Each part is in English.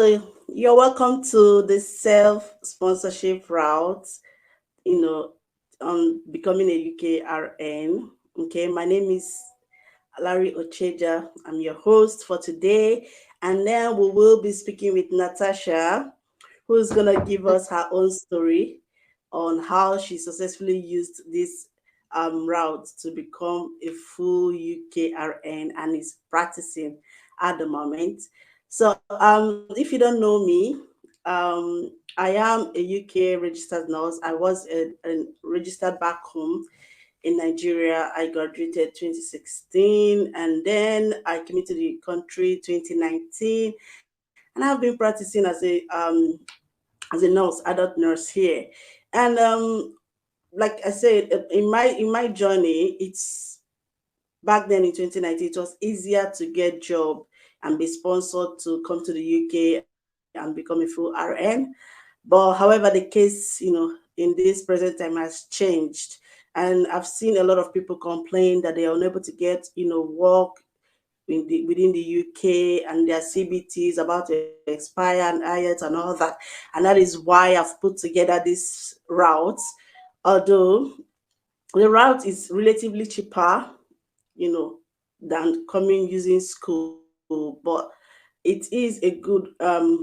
So you're welcome to the self-sponsorship route, you know, on becoming a UKRN. Okay, my name is Larry Ocheja. I'm your host for today. And then we will be speaking with Natasha, who's going to give us her own story on how she successfully used this route to become a full UKRN and is practicing at the moment. So, if you don't know me, I am a UK registered nurse. I was registered back home in Nigeria. I graduated 2016 and then I came into the country 2019, and I've been practicing as a nurse, adult nurse here. And like I said, in my journey, it's back then in 2019, it was easier to get job and be sponsored to come to the UK and become a full RN. But however, the case, in this present time has changed. And I've seen a lot of people complain that they are unable to get, work within the UK, and their CBT is about to expire, and IELTS and all that. And that is why I've put together this route. Although the route is relatively cheaper, than coming using school, but it is a good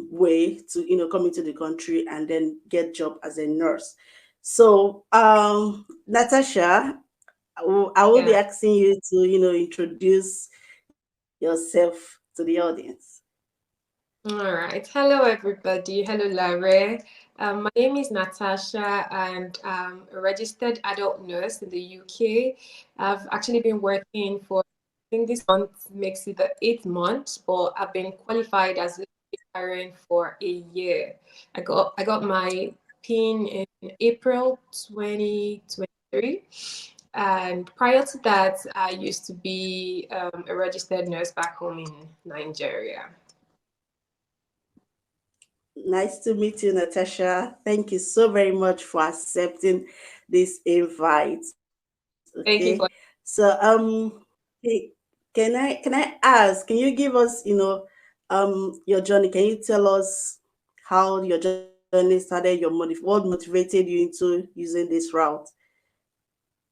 way to come into the country and then get job as a nurse. So Natasha, I will be Yeah. asking you to introduce yourself to the audience. All right. Hello, everybody. Hello, Larry. My name is Natasha, and I'm a registered adult nurse in the UK. I've actually been working for, I think this month makes it the 8th month, but I've been qualified as a parent for a year. I got my PIN in April 2023. And prior to that, I used to be a registered nurse back home in Nigeria. Nice to meet you, Natasha. Thank you so very much for accepting this invite. Okay. Thank you for. So hey, can I ask, can you give us, your journey? Can you tell us how your journey started, what motivated you into using this route?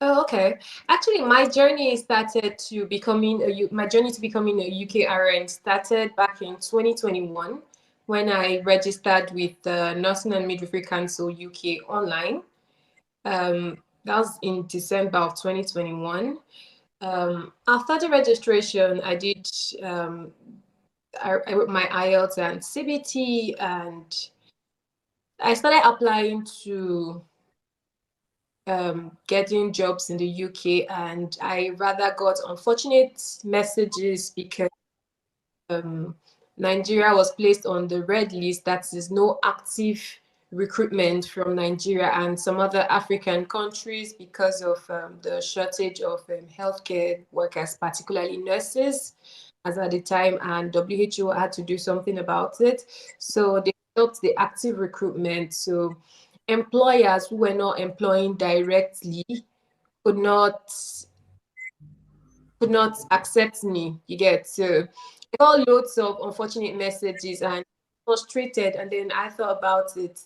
Oh, okay. Actually, my journey started to becoming my journey to becoming a UK RN started back in 2021 when I registered with the Nursing and Midwifery Council UK online. That was in December of 2021. After the registration, um, I wrote my IELTS and CBT, and I started applying to getting jobs in the UK, and I rather got unfortunate messages because um, Nigeria was placed on the red list. That is no active recruitment from Nigeria and some other African countries because of the shortage of healthcare workers, particularly nurses, as at the time, and WHO had to do something about it. So they stopped the active recruitment. So employers who were not employing directly could not could not accept me. You get, so I got loads of unfortunate messages and frustrated. And then I thought about it.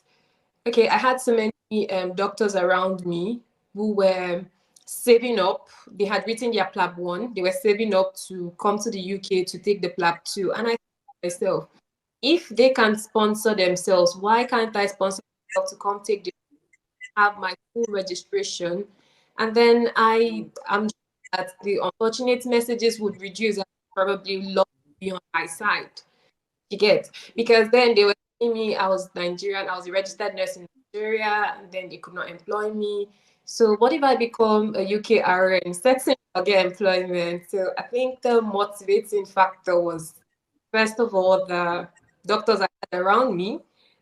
Okay, I had so many doctors around me who were saving up. They had written their PLAB 1. They were saving up to come to the UK to take the PLAB 2. And I thought to myself, if they can sponsor themselves, why can't I sponsor myself to come take the have my full registration? And then I am sure that the unfortunate messages would reduce and probably love to be on my side. You get, because then they were telling me I was Nigerian, I was a registered nurse in Nigeria, and then they could not employ me. So what if I become a UK RN, setting to get employment? So I think the motivating factor was, first of all, the doctors I had around me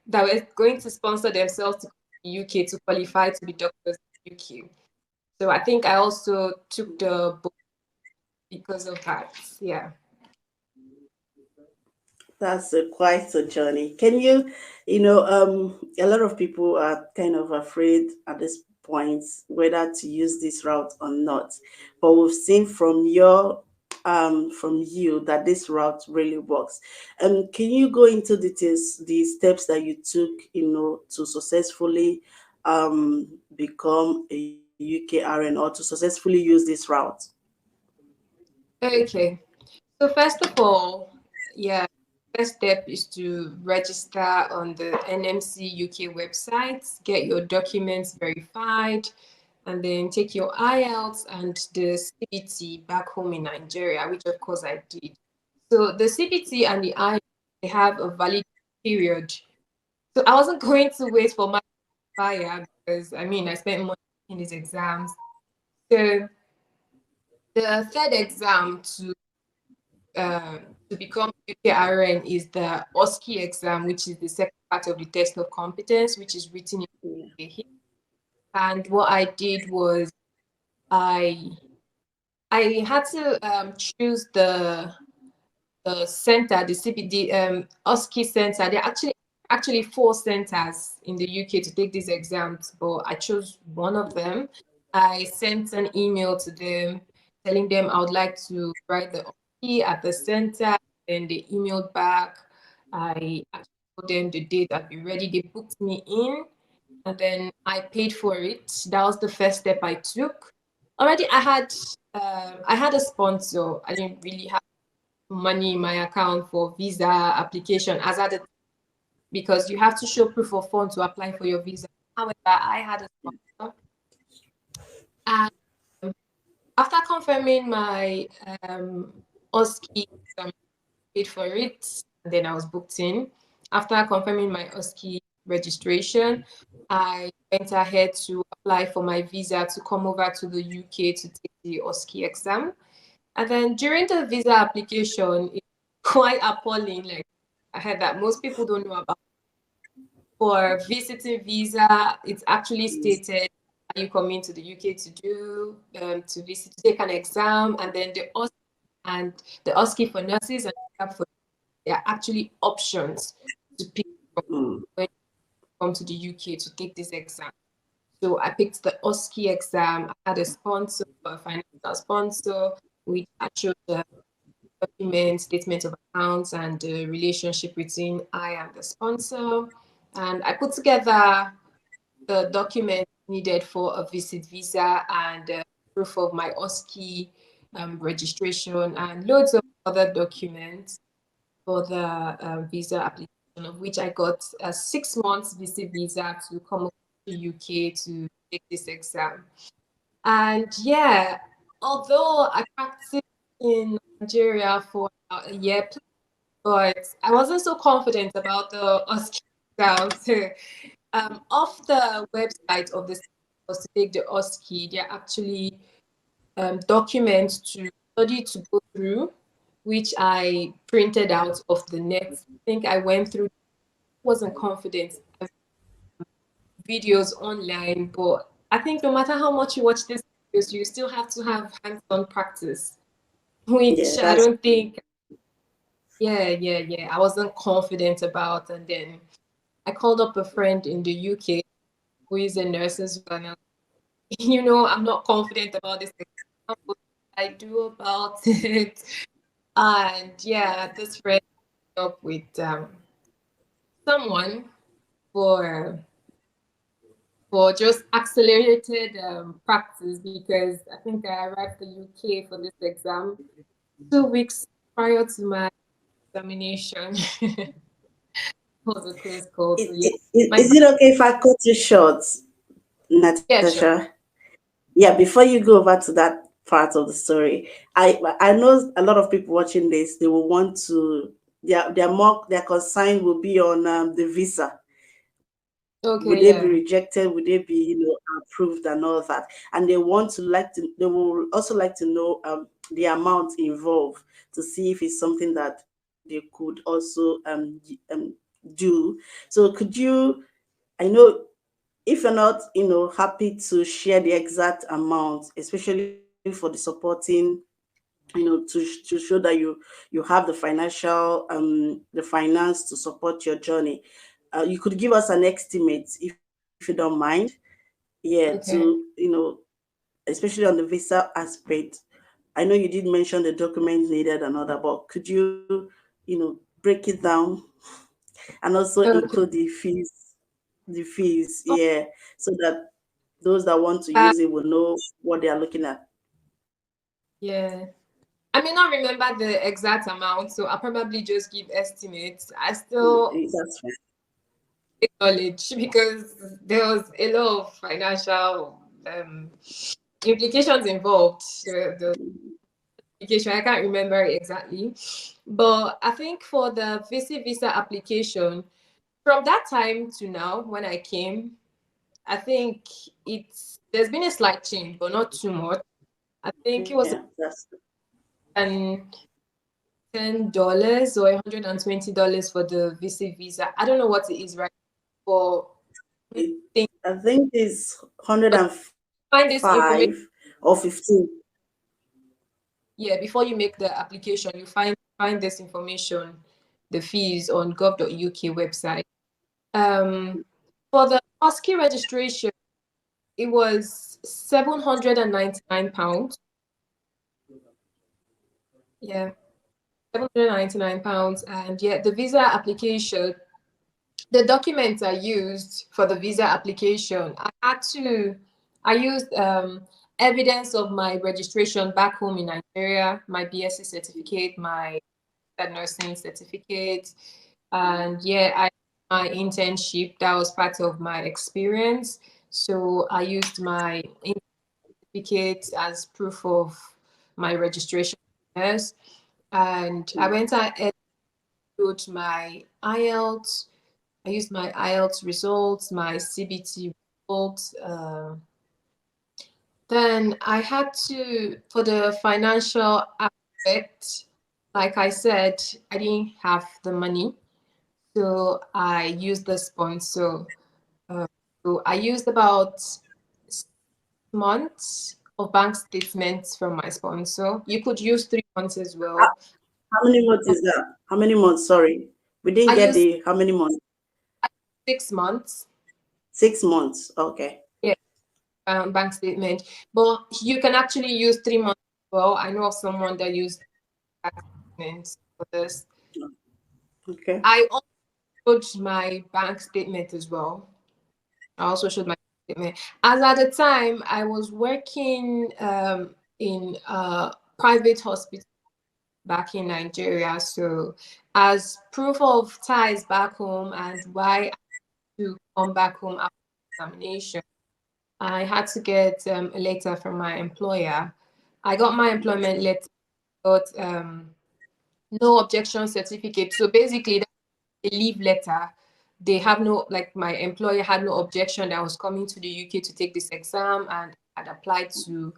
that were going to sponsor themselves to come to the UK to qualify to be doctors in the UK. So I think I also took the book because of that. Yeah. That's quite a journey. Can you, a lot of people are kind of afraid at this point whether to use this route or not. But we've seen from your from you that this route really works. Can you go into details the steps that you took, to successfully become a UKRN or to successfully use this route? Okay. So first of all, yeah, first step is to register on the NMC UK website, get your documents verified, and then take your IELTS and the CBT back home in Nigeria, which of course I did. So the CBT and the IELTS, they have a valid period. So I wasn't going to wait for my fire because I mean I spent money in these exams. So the third exam to become UKRN is the OSCE exam, which is the second part of the test of competence, which is written in here. And what I did was I I had to choose the center, the CPD OSCE center. There are actually four centers in the UK to take these exams, but I chose one of them. I sent an email to them telling them I would like to write the OSCE at the center. Then they emailed back. I actually told them the date I'd be ready. They booked me in, and then I paid for it. That was the first step I took. Already, I had a sponsor. I didn't really have money in my account for visa application as at the, because you have to show proof of fund to apply for your visa. However, I had a sponsor, and after confirming my OSCE, I paid for it, and then I was booked in. After confirming my OSCE registration, I went ahead to apply for my visa to come over to the UK to take the OSCE exam. And then during the visa application, it's quite appalling. Like I heard that most people don't know about. For visiting visa, it's actually stated are you coming to the UK to do to visit to take an exam, and then the OSCE for nurses and for there are actually options to pick from Mm. when you come to the UK to take this exam. So I picked the OSCE exam. I had a sponsor, a financial sponsor, which I showed the document, statement of accounts, and the relationship between I and the sponsor. And I put together the documents needed for a visit visa and proof of my OSCE registration and loads of other documents for the visa application, of which I got a 6 months visit visa to come over to UK to take this exam. And yeah, although I practiced in Nigeria for about a year, but I wasn't so confident about the OSCE exam. So, off the website of the was to take the OSCE, there are actually documents to study to go through, which I printed out of the net. I think I went through, wasn't confident videos online, but I think no matter how much you watch these videos, you still have to have hands-on practice, which Yeah, I that's don't think, yeah, I wasn't confident about. And then I called up a friend in the UK who is a nurse as well. And I'm not confident about this exam, what I do about it. And yeah, this friend up with someone for just accelerated practice because I think I arrived in the UK for this exam 2 weeks prior to my examination. It was a close call. So yeah, my is it okay if I cut you short, yeah, sure. Natasha? Yeah, before you go over to that part of the story, I know a lot of people watching this, they will want to their concern will be on the visa. Would they be Okay, rejected? yeah. Would they be, approved and all that? And they will also like to know the amount involved to see if it's something that they could also do. So could you, I know if you're not, happy to share the exact amount, especially for the supporting, to show that you have the finance to support your journey, you could give us an estimate if you don't mind. Yeah, to Okay. especially on the visa aspect, I know you did mention the documents needed and all that, but could you, break it down and also Okay. include the fees, Oh, yeah, so that those that want to uh, use it will know what they are looking at. yeah. I may not remember the exact amount, so I'll probably just give estimates. I still That's fine. acknowledge because there was a lot of financial implications involved. The application, I can't remember it exactly. But I think for the visa application, from that time to now, when I came, I think there's been a slight change, but not too much. I think it was Yeah, that's an $10 or $120 for the visa. I don't know what it is right for. it. Think I think it's find this 105 information. or 15. Yeah, before you make the application, you find this information, the fees on gov.uk website. Um, for the OSCE registration, it was £799. Yeah, £799. And yeah, the visa application, the documents I used for the visa application, I used evidence of my registration back home in Nigeria, my BSc certificate, my nursing certificate, and yeah, my internship that was part of my experience. So I used my certificate as proof of my registration, yes, and I went ahead and showed my IELTS. I used my IELTS results, my CBT results. Then I had to, for the financial aspect, like I said, I didn't have the money. So I used the sponsor. Uh, so I used about 6 months of bank statements from my sponsor. You could use 3 months as How, well. how many months is that? How many months? Sorry. We didn't I get used the how many months? 6 months. 6 months. Okay. Yeah, bank statement. But you can actually use 3 months as well. I know of someone that used bank statements for this. Okay. I also showed my bank statement as well. I also showed my statement. As at the time, I was working in a private hospital back in Nigeria. So, as proof of ties back home and why I had to come back home after examination, I had to get a letter from my employer. I got my employment letter, got no objection certificate. So basically, a leave letter. They have no, like my employer had no objection that I was coming to the UK to take this exam and had applied to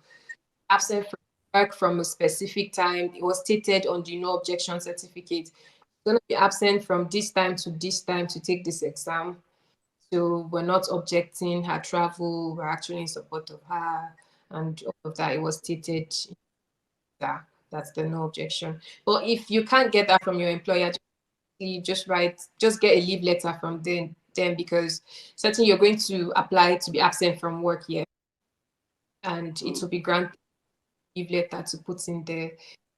absent from work from a specific time. It was stated on the no objection certificate. Going to be absent from this time to this time to take this exam. So we're not objecting her travel. We're actually in support of her and all of that. It was stated that that's the no objection. But if you can't get that from your employer, just get a leave letter from them because certainly you're going to apply to be absent from work here and it will be granted leave letter to put in there.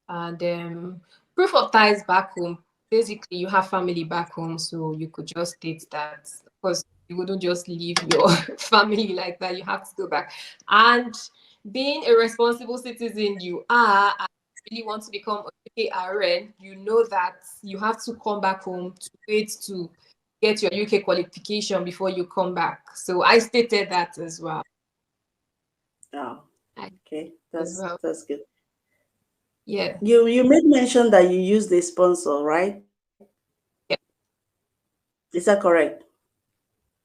And proof of ties back home. Basically, you have family back home, so you could just state that. Of course, you wouldn't just leave your family like that. You have to go back. And being a responsible citizen, you are. And really want to become a UKRN, you know that you have to come back home to wait to get your UK qualification before you come back. So I stated that as well. Oh, I, okay. as That's well. that's good. Yeah. You made mention that you used a sponsor, right? Yeah. Is that correct?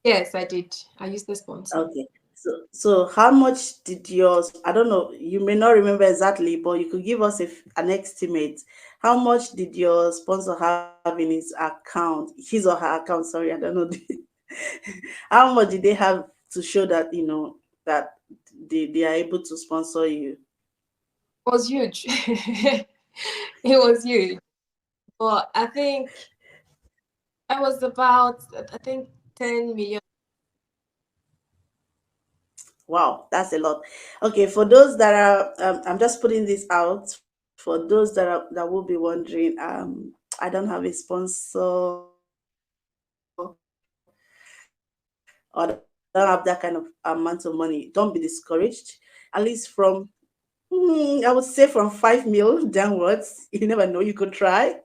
Yes, I did. I used the sponsor. Okay. So how much did yours? I don't know. You may not remember exactly, but you could give us an estimate. How much did your sponsor have in his account, his or her account? Sorry, I don't know. How much did they have to show that that they are able to sponsor you? It was huge. It was huge. But I think I was about, I think, 10 million. Wow, that's a lot. Okay, for those that are, I'm just putting this out for those that will be wondering. I don't have a sponsor or don't have that kind of amount of money. Don't be discouraged. At least from, I would say from 5 mil downwards. You never know. You could try.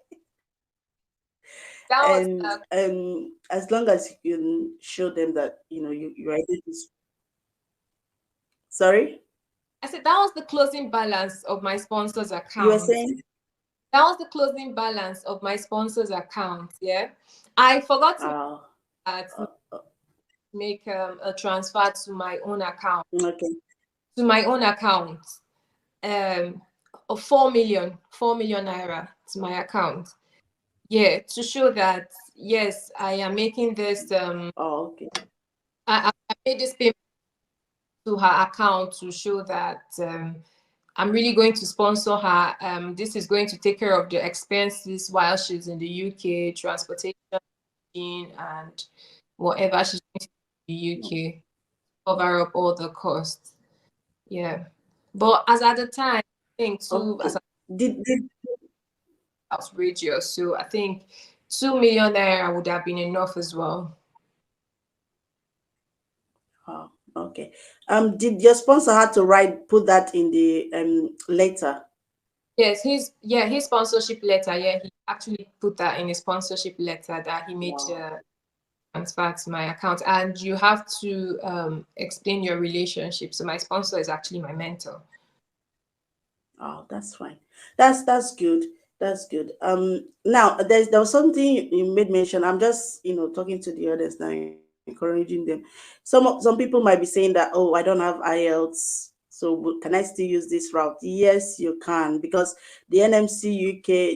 And That was as long as you can show them that you're able to. Sorry, I said that was the closing balance of my sponsor's you were account. saying. That was the closing balance of my sponsor's account. Yeah, I forgot to Uh, to make a transfer to my own account. okay. To my own account, um, of 4 million naira to my account. Yeah, to show that yes, I am making this. Oh, okay. I made this payment to her account to show that I'm really going to sponsor her. This is going to take care of the expenses while she's in the UK, transportation and whatever she's going to do in the UK, cover up all the costs. Yeah. But as at the time, I think too, Okay. as Did outrageous. So I think 2 million naira would have been enough as well. Oh, okay. Did your sponsor had to put that in the letter? Yes, his sponsorship letter. Yeah, he actually put that in his sponsorship letter that he made Wow. transfer to my account. And you have to explain your relationship. So my sponsor is actually my mentor. Oh, that's fine. That's good. That's good. Now there was something you made mention. I'm just talking to the others now, encouraging them. Some people might be saying that, oh, I don't have IELTS, so can I still use this route? Yes, you can, because the NMC UK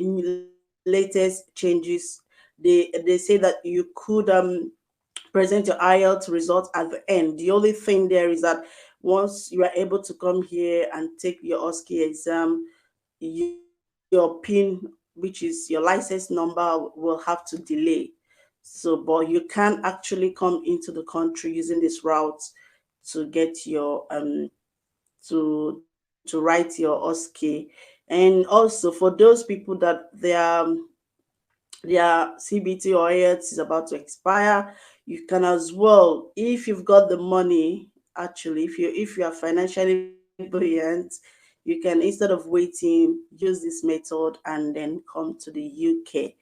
latest changes. They say that you could present your IELTS result at the end. The only thing there is that once you are able to come here and take your OSCE exam, your PIN, which is your license number, will have to delay. So, but you can actually come into the country using this route to get your to write your OSCE. And also for those people that their CBT or IELTS is about to expire, you can as well, if you've got the money. Actually, if you are financially buoyant, you can, instead of waiting, use this method and then come to the UK.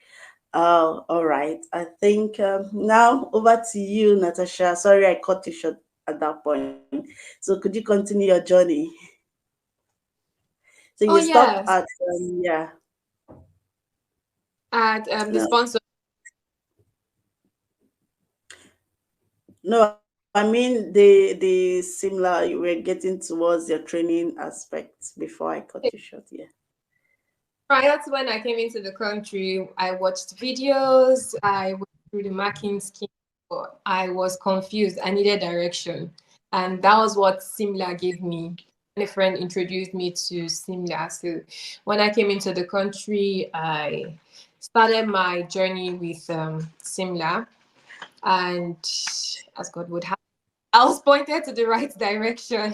All right. I think now over to you, Natasha. Sorry, I cut you short at that point. So could you continue your journey? So you Oh stopped at yes, yeah. at the No, sponsor. no, I mean the similar, you were getting towards your training aspect before I cut you short. Yeah. Prior to when I came into the country, I watched videos, I went through the marking scheme, but I was confused. I needed direction. And that was what Simla gave me. A friend introduced me to Simla. So when I came into the country, I started my journey with Simla. And as God would have, I was pointed to the right direction.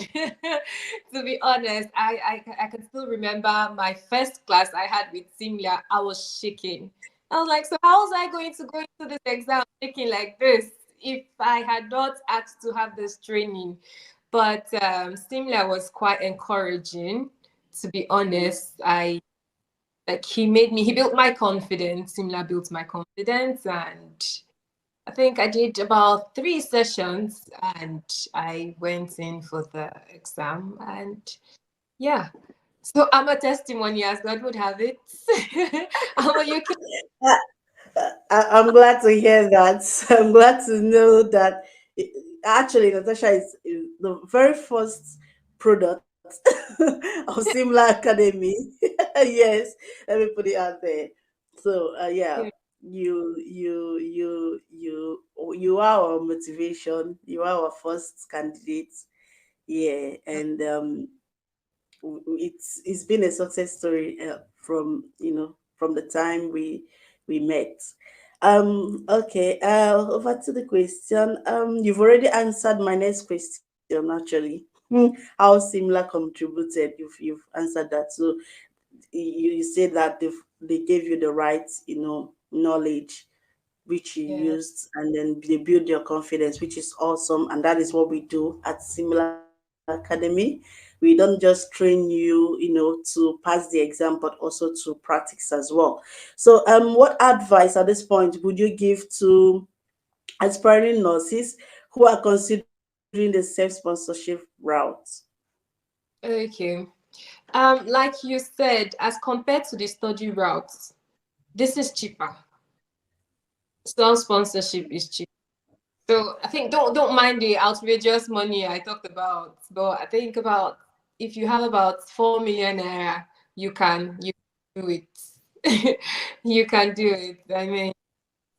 To be honest, I can still remember my first class I had with Simla. I was shaking. I was like, so how was I going to go into this exam shaking like this if I had not asked to have this training? But Simla was quite encouraging. To be honest, I like he built my confidence. Simla built my confidence, and I think I did about 3 sessions and I went in for the exam. And yeah, so I'm a testimony, as God would have it. I'm a UK. I'm glad to hear that. I'm glad to know that actually Natasha is the very first product of Simlar Academy. Yes, let me put it out there. So yeah, you are our motivation. You are our first candidate. Yeah, and it's been a success story from the time we met. Okay, over to the question. You've already answered my next question. actually. How similar contributed, you've answered that. So you say that they gave you the right, knowledge which you Yeah. used, and then they build your confidence, which is awesome. And that is what we do at Similar Academy. We don't just train you, to pass the exam, but also to practice as well. So what advice at this point would you give to aspiring nurses who are considering the self-sponsorship route? Okay. Like you said, as compared to the study routes, this is cheaper. Self sponsorship is cheap. So I think don't mind the outrageous money I talked about, but I think about if you have about 4 million naira, you can do it. You can do it. I mean,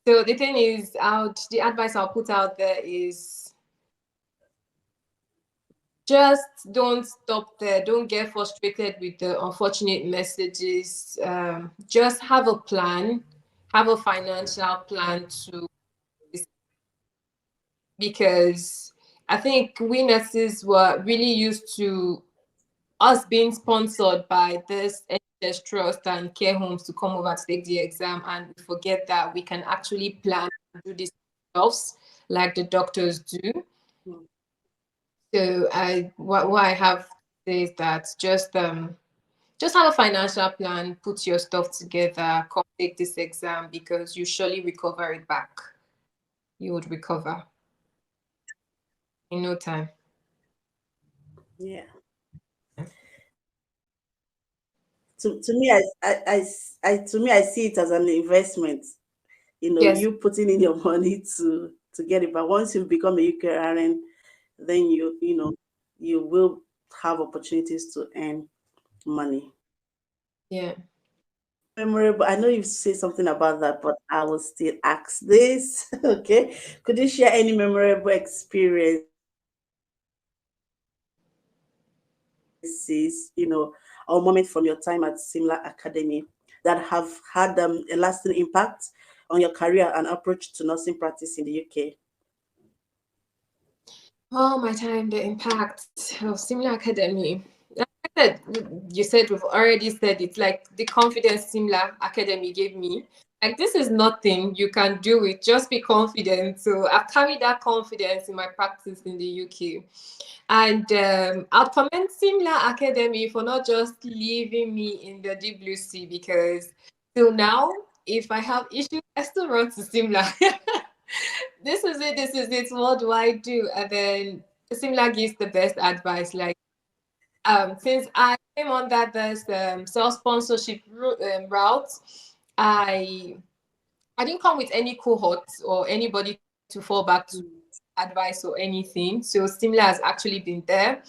so the thing is, out the advice I'll put out there is just don't stop there. Don't get frustrated with the unfortunate messages. Just have a plan, have a financial plan to, because I think we nurses were really used to us being sponsored by this NHS trust and care homes to come over to take the exam, and we forget that we can actually plan and do this ourselves like the doctors do. So what I have to say is that just have a financial plan, put your stuff together, come take this exam because you surely recover it back. You would recover in no time. Yeah. To me, I see it as an investment. Yes, You putting in your money to get it. But once you become a UKRN, then you will have opportunities to earn money. yeah. Memorable. I know you say something about that, but I will still ask this. Okay. Could you share any memorable experiences, or moment from your time at Simla Academy that have had a lasting impact on your career and approach to nursing practice in the UK? Oh, my time, the impact of Simlar Academy. Like I said, you said we've already said it's like the confidence Simlar Academy gave me. Like this is nothing, you can do it. Just be confident. So I've carried that confidence in my practice in the UK. And I'll commend Simlar Academy for not just leaving me in the deep blue sea, because till now, if I have issues, I still run to Simlar. This is it, this is it, what do I do? And then Simla gives the best advice. Like since I came on that this self-sponsorship route, I I didn't come with any cohorts or anybody to fall back to advice or anything. So Simla has actually been there.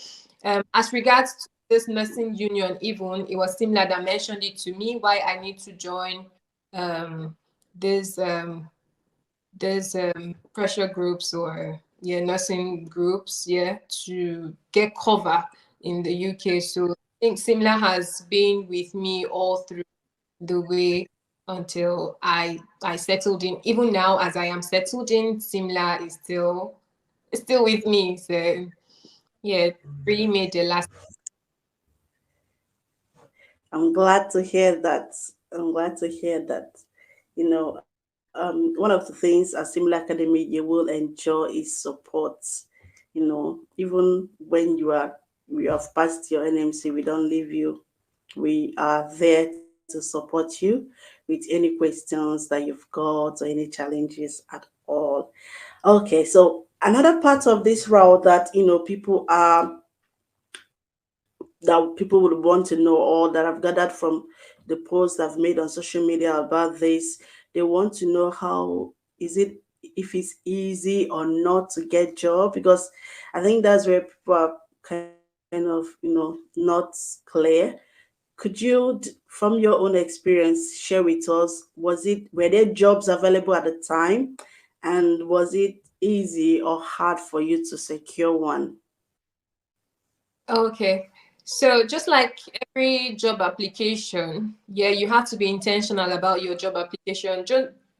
As regards to this nursing union, even it was Simla that mentioned it to me why I need to join um, this there's pressure groups or yeah nursing groups, yeah, to get cover in the UK. So I think Simla has been with me all through the way until I settled in. Even now, as I am settled in, Simla is still with me. So yeah, really made the last. I'm glad to hear that. I'm glad to hear that. One of the things at Similar Academy you will enjoy is support. Even when you have passed your NMC, we don't leave you. We are there to support you with any questions that you've got or any challenges at all. Okay, so another part of this route that people would want to know, or that I've gathered from the posts I've made on social media about this. They want to know how is it if it's easy or not to get job, because I think that's where people are kind of not clear. Could you, from your own experience, share with us, were there jobs available at the time, and was it easy or hard for you to secure one? Okay. So just like every job application, yeah, you have to be intentional about your job application.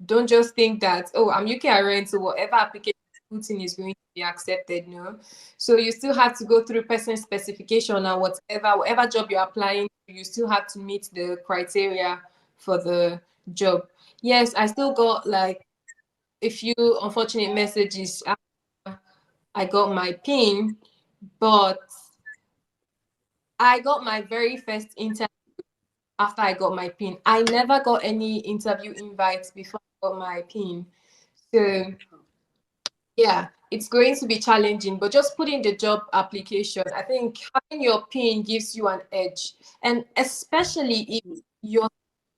Don't just think that, oh, I'm UKRN, so whatever application put in is going to be accepted, no. So you still have to go through person specification and whatever job you're applying to, you still have to meet the criteria for the job. Yes, I still got like a few unfortunate messages after I got my pin, but I got my very first interview after I got my pin. I never got any interview invites before I got my pin. So yeah, it's going to be challenging, but just put in the job application. I think having your pin gives you an edge, and especially if you're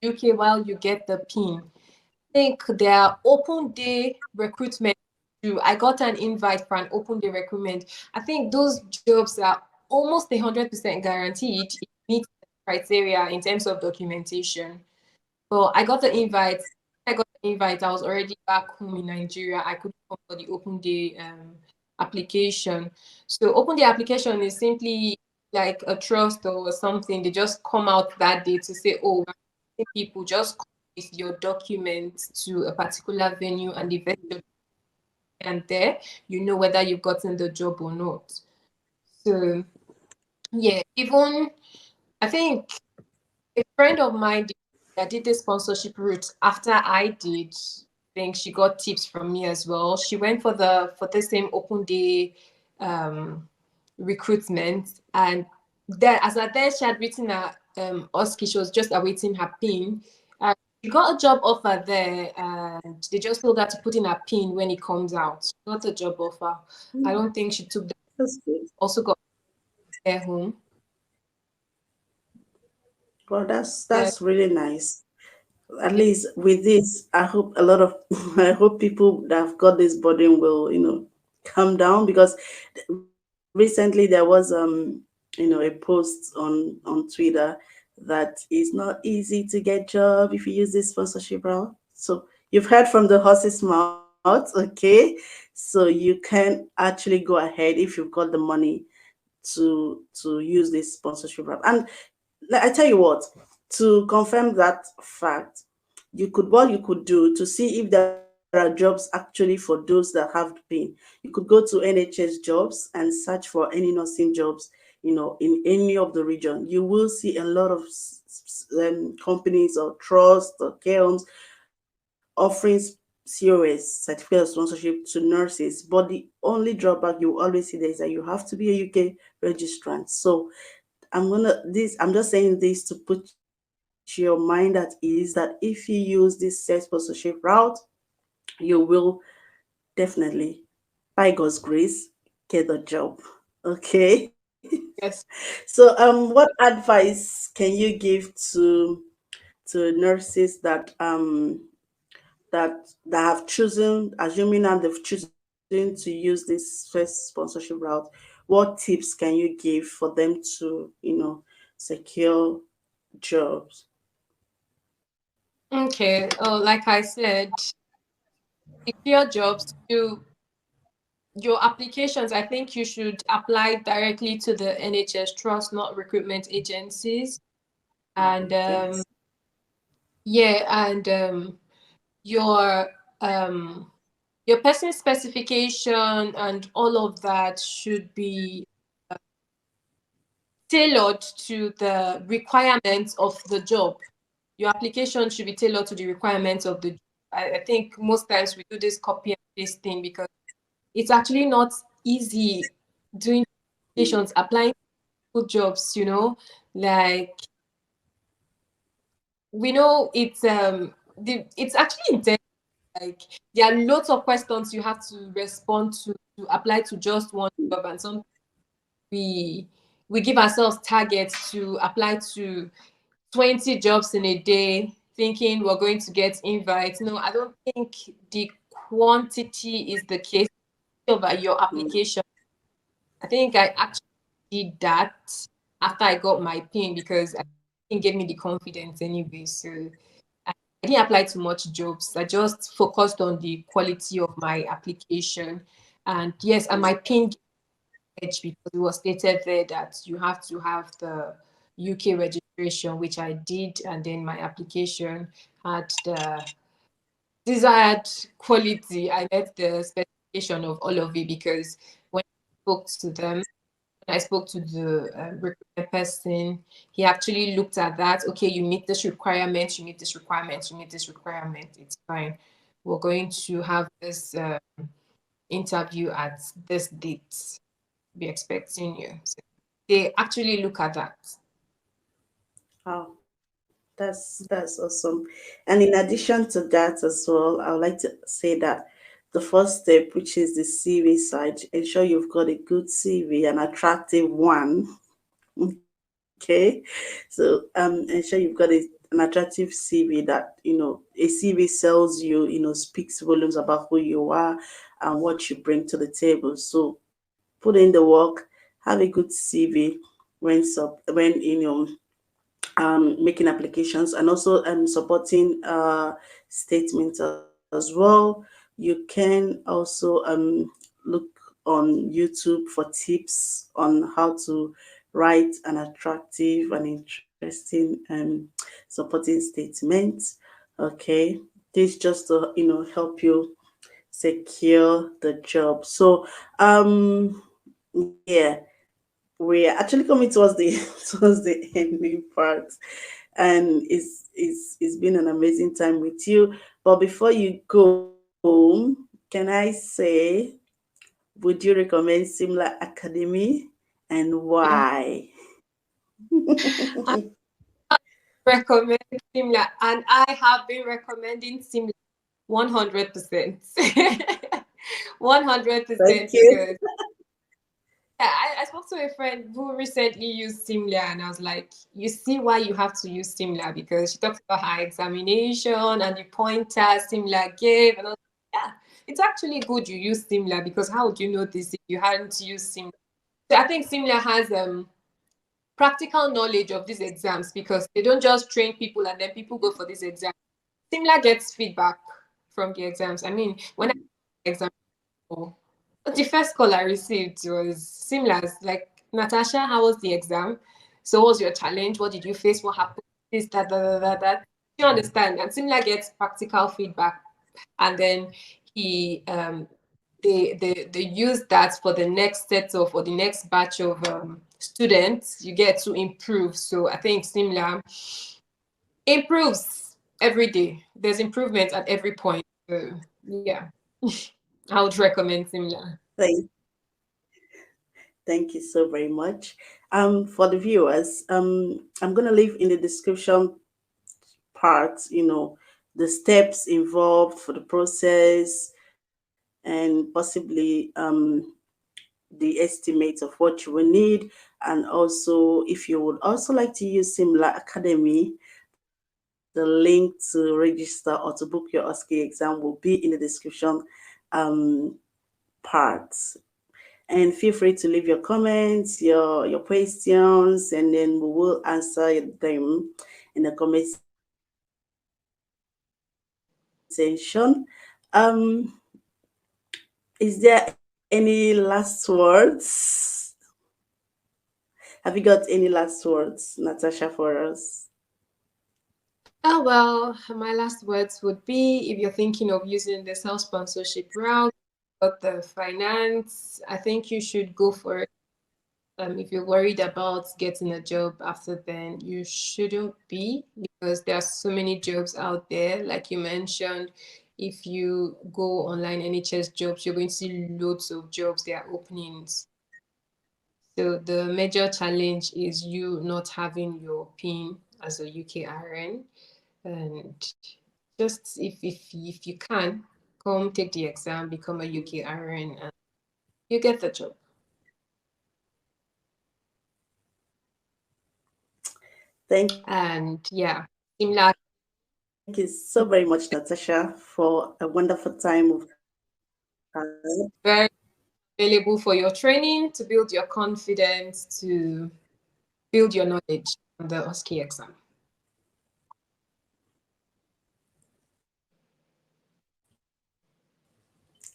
in UK while you get the pin. I think there are open day recruitment too. I got an invite for an open day recruitment. I think those jobs are almost 100% guaranteed if you meet the criteria in terms of documentation. But I got the invite. I got the invite. I was already back home in Nigeria. I couldn't come for the open day application. So open day application is simply like a trust or something. They just come out that day to say, oh, people just come with your documents to a particular venue and the venue, and there you know whether you've gotten the job or not. So yeah, even I think a friend of mine that did the sponsorship route after I did. I think she got tips from me as well. She went for the same open day um, recruitment, and then as at then she had written her OSCE. She was just awaiting her pin. She got a job offer there, and they just told her to put in her pin when it comes out. She got a job offer. I don't think she took that. That's good. Also got her home. Well, Yeah. that's really nice. At least with this, I hope a lot of I hope people that have got this burden will, calm down, because recently there was a post on Twitter that it's not easy to get job if you use this sponsorship route. So you've heard from the horse's mouth, okay? So you can actually go ahead if you've got the money to use this sponsorship route. And I tell you what, to confirm that fact, what you could do to see if there are jobs actually for those that have been. You could go to NHS jobs and search for any nursing jobs, in any of the region. You will see a lot of companies or trusts or care homes offering COS, certificate of sponsorship, to nurses. But the only drawback you will always see there is that you have to be a UK registrant. So I'm just saying this to put your mind at ease that if you use this self sponsorship route, you will definitely, by God's grace, get the job. Okay. Yes. So what advice can you give to nurses that have chosen, assuming now they've chosen to use this first sponsorship route? What tips can you give for them to, secure jobs? Okay. Oh, like I said, secure jobs. Your applications, I think you should apply directly to the NHS trust, not recruitment agencies. And Yes. yeah, and your um your person specification and all of that should be tailored to the requirements of the job. Your application should be tailored to the requirements of the job. I think most times we do this copy and paste thing because it's actually not easy doing applications, applying for jobs, like we know it's actually intense. Like there are lots of questions you have to respond to apply to just one job, and some we we give ourselves targets to apply to 20 jobs in a day, thinking we're going to get invites. No, I don't think the quantity is the case over your application. I think I actually did that after I got my pin because I think it gave me the confidence anyway. So I didn't apply to much jobs. I just focused on the quality of my application. And yes, and my pin edge because it was stated there that you have to have the UK registration, which I did, and then my application had the desired quality. I met the specification of all of it, because when I spoke to them, I spoke to the recruitment person. He actually looked at that. Okay, you meet this requirement, you meet this requirement, you meet this requirement. It's fine. We're going to have this interview at this date. Be expecting you. So they actually look at that. Wow, that's awesome. And in addition to that as well, I would like to say that the first step, which is the CV side, ensure you've got a good CV, an attractive one. Okay, so ensure you've got an attractive CV that a CV sells you, speaks volumes about who you are and what you bring to the table. So put in the work, have a good CV when making applications, and also supporting statements as well. You can also look on YouTube for tips on how to write an attractive and interesting supporting statement. Okay, this just to help you secure the job. So yeah, we're actually coming towards the towards the ending part, and it's been an amazing time with you. But before you go, can I say, would you recommend Simla Academy, and why? I recommend Simla, and I have been recommending Simla 100%. Thank 100%, you. because yeah, I spoke to a friend who recently used Simla, and I was like, you see why you have to use Simla, because she talked about her examination and the pointers Simla gave. And I was like, yeah, it's actually good you use Simla, because how would you know this if you hadn't used Simla? So I think Simla has practical knowledge of these exams, because they don't just train people and then people go for this exam. Simla gets feedback from the exams. I mean, when I exam, the first call I received was similar. Like, Natasha, how was the exam? So, what was your challenge? What did you face? What happened? This, that, that, that, that. You understand? And similar gets practical feedback, and then he they use that for the next set of, or the next batch of students you get to improve. So I think similar improves every day. There's improvement at every point. So yeah, I would recommend similar. Thank, thank you so very much. For the viewers, I'm gonna leave in the description part, the steps involved for the process, and possibly the estimate of what you will need. And also, if you would also like to use Simlar Academy, the link to register or to book your OSCE exam will be in the description um, part. And feel free to leave your comments, your questions, and then we will answer them in the comment section. Is there any last words? Have you got any last words, Natasha, for us? Oh, well, my last words would be, if you're thinking of using the self sponsorship route, but the finance, I think you should go for it. If you're worried about getting a job after then, you shouldn't be, because there are so many jobs out there. Like you mentioned, if you go online NHS jobs, you're going to see loads of jobs, there are openings. So the major challenge is you not having your PIN as a UKRN. And just if you can, come take the exam, become a UKRN, and you get the job. Thank you so very And much, yeah, Natasha, similar, for a wonderful time of having. very available for your training, to build your confidence, to build your knowledge on the OSCE exam.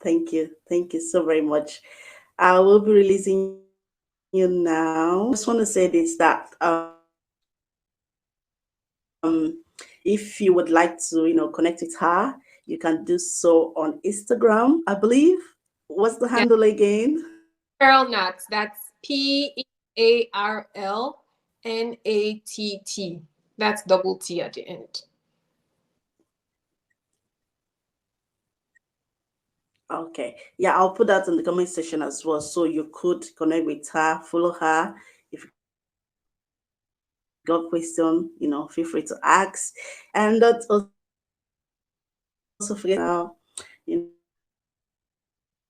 Thank you. Thank you so very much. I will be releasing you now. I just want to say this, that if you would like to, connect with her, you can do so on Instagram, I believe. What's the Yeah, handle again? Pearl Nat. That's PEARLNATT. That's double T at the end. Okay. Yeah, I'll put that in the comment section as well. So you could connect with her, follow her. If you got question, feel free to ask. And don't also forget to follow her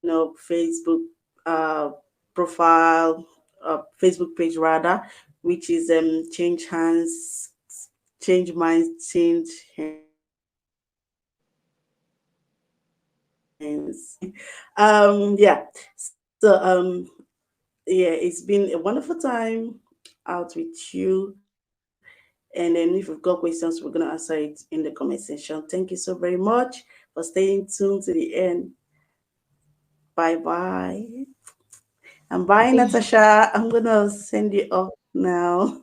now, Facebook profile, Facebook page rather, which is change hands, change minds, change hands. Yeah. So yeah, it's been a wonderful time out with you. And then if you've got questions, we're gonna answer it in the comment section. Thank you so very much for staying tuned to the end. Bye bye. And bye, Thank Natasha. I'm gonna send you off now.